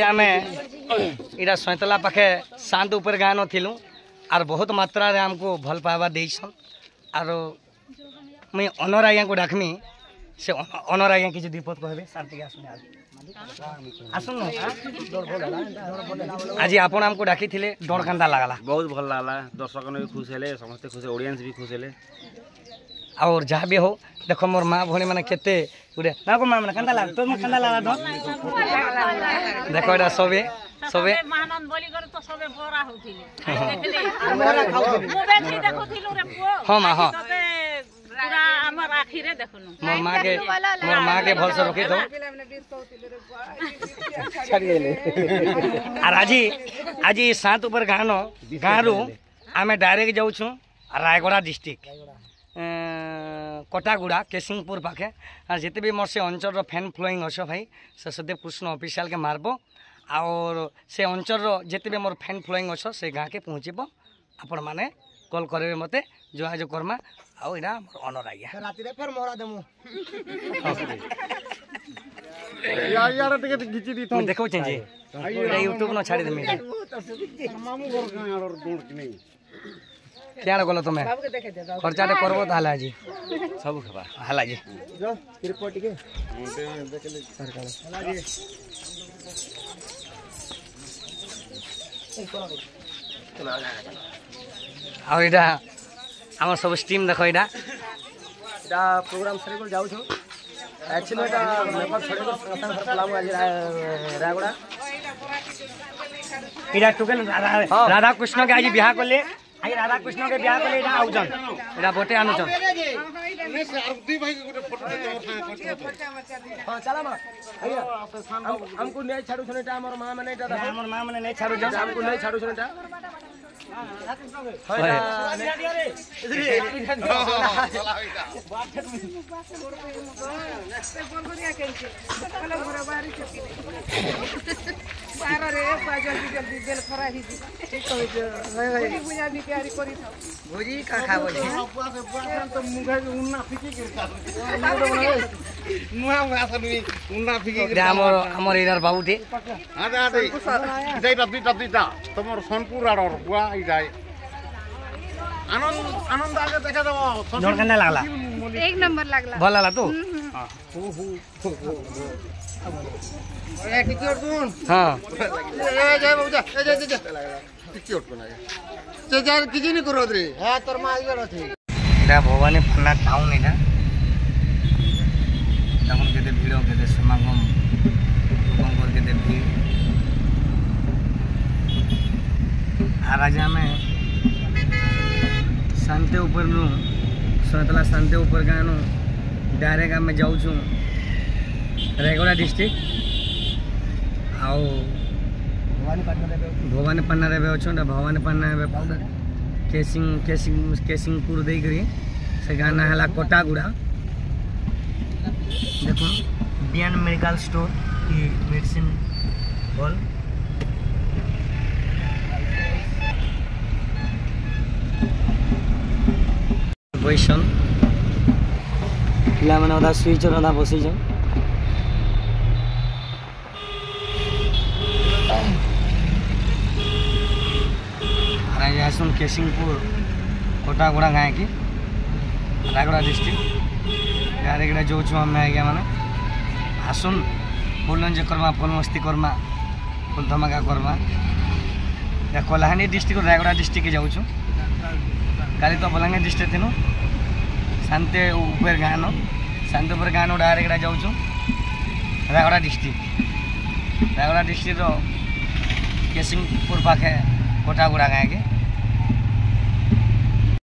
आमे इरा सैतला पाखे शांत ऊपर गान थिलु आर बहुत मात्रा रे हमको भल पावा देइछन आर मैं अनर आज्ञा को डाकमी से अनर आज्ञा किछ दीपत कहबे शांति आसुन आसुन आज आपण हमको डाकी थिले डर कांदा लागला बहुत भल लागला दर्शक ने भी खुश हेले समस्त खुश ऑडियंस भी खुश हेले और जहाँ भी हो देखो मोर माँ भौणी मैंने केते गुडे ना को माँ मैंने कंदा लाग तो मैं कंदा लागा दो देखो एटा सबे सबे महानंद बोली करे तो सबे बोरा होथिले देखले बोरा खाउथिले मोबाइल से देखथिलु रे पुओ हां मां हां पूरा हमर आखिरे देखनु मोर माँ के भल से रखी दो छाड़ी गेले और आज सात ऊपर गानो गारू आमे डायरेक्ट जाउ छु रायगढ़ डिस्ट्रिक्ट कटागुड़ा केसिंगपुर पाखे और जिते भी मोर से अंचल फैन फ्लोइंग अच्छे भाई ससदेव कृष्ण ऑफिशियल के मारब और से अंचल जिते भी मोर फैन फ्लोइंग अच्छे से गाँ के पहुँचब आपण मैंने कॉल करेंगे मते जोगाजोग करमा आउ इना अनर आज्ञा राति रे फेर मोहरा देमु यार टिके घिची दी तो देखो छी जी यूट्यूब न छाड़ी देमी मामू घर का यार डोंट कि नहीं क्या गलो तुम खर्चा करबो ताले आज सब खबा हला जी जो रिपोर्ट के देखले सरकार हला जी और इटा हमर सब टीम देखो इटा प्रोग्राम सरे को जाउ छ एक्चुअली एटा मेपर छोड़े को संस्थान पर लामु आज रायगढ़ इटा टुकेल राधा कृष्ण के आज बियाह करले आई राधा कृष्ण के बियाह करले इटा आउजन इटा बोटे आनुजन ने सरदी भाई के फोटो हां चला मा हमको नहीं छाड़ू छनेटा हमर मां माने इटा हमर मां माने नहीं छाड़ू जन हमको नहीं छाड़ू छनेटा भोजी का खाबो तो मुंगा उन्ना फिकी मुहा आसनी उन्ना फिकी हमर इधर बाबूटी आदा आदा दिटा तमर सोनपुर आडर बुआ आई जाय आनंद आनंद आगे देखा दो जोर कंदा लागला एक नंबर लागला भल लागला तू ए टिकट सुन हां ए जय बाबूजा ए जय टिकट बना जे यार किछि नहीं करो रे हां तोर मा आगे रथि इडा भवानी पन्ना टाउन इडा तखन केते भिड़ो केते समागम लोगन कर केते भीड़ आ राजा में शांति ऊपर नु सतला शांति ऊपर गानो डायरेक्ट आम जाऊँ रायगढ़ डिस्ट्रिक्ट आओ भवानीपाटना रे अच्छे भवानीपाटना केसिंगपुर देकरी से गाना है कटागुड़ा देखो बीएन मेडिकल स्टोर की मेडिसिन हॉल बैसन पिला मैंने अधा स्विच अधा बसीछन आसुन केसिंगपुर कोटागुड़ा गाँ की रायगढ़ डिस्ट्रिक्ट डायरेक्ट जो आम आज्ञा मैंने आसुन फुल एंजॉय करमा फुल मस्ती करमा फुल धमाका करमा या कलाहांडी डिस्ट्रिक्ट रायगढ़ डिस्ट्रिक्ट जाऊँ काली तो बलांगीर डिस्ट्रिक्ट थी शांति ऊपर गाँव डायरेक्ट जाऊँ रायगढ़ डिस्ट्रिक्ट केसिंगपुर पाखे कोटागुड़ा गाँ के